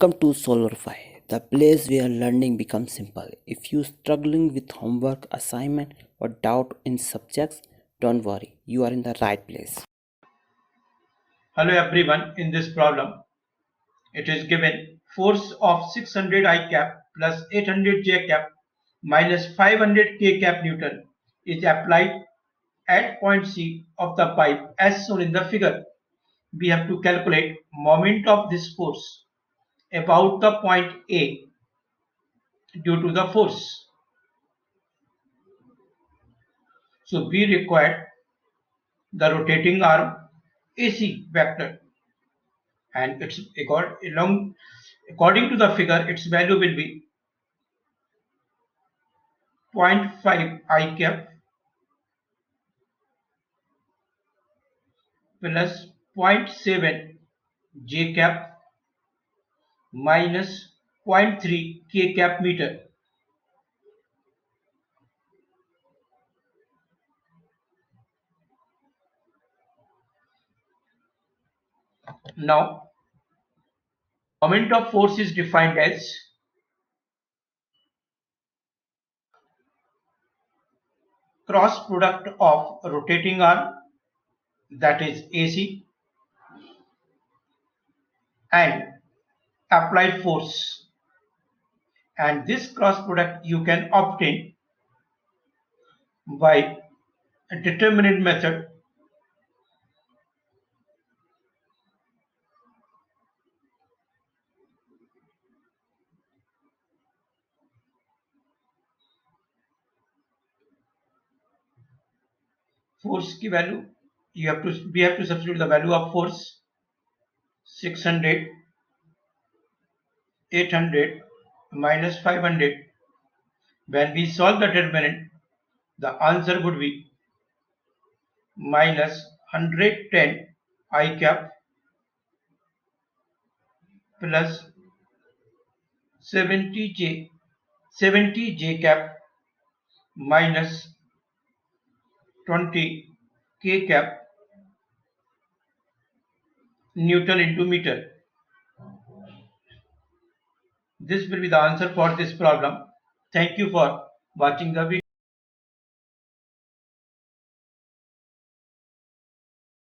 Welcome to solverfy, the place where learning becomes simple. If you're struggling with homework, assignment, or doubt in subjects, don't worry, you are in the right place. Hello everyone, in this problem, it is given force of 600 I cap plus 800 J cap minus 500 K cap Newton is applied at point C of the pipe as shown in the figure. We have to calculate moment of this force about the point A due to the force. So we require the rotating arm AC vector, and it's according to the figure its value will be 0.5 I cap plus 0.7 J cap minus 0.3 K cap meter. Now, moment of force is defined as cross product of rotating arm, that is AC, and applied force, and this cross product you can obtain by a determinant method. Force की value we have to substitute the value of force 600 800 minus 500. When we solve the determinant, the answer would be minus 110 I cap plus 70 J cap minus 20 K cap Newton into meter. This will be the answer for this problem. Thank you for watching the video.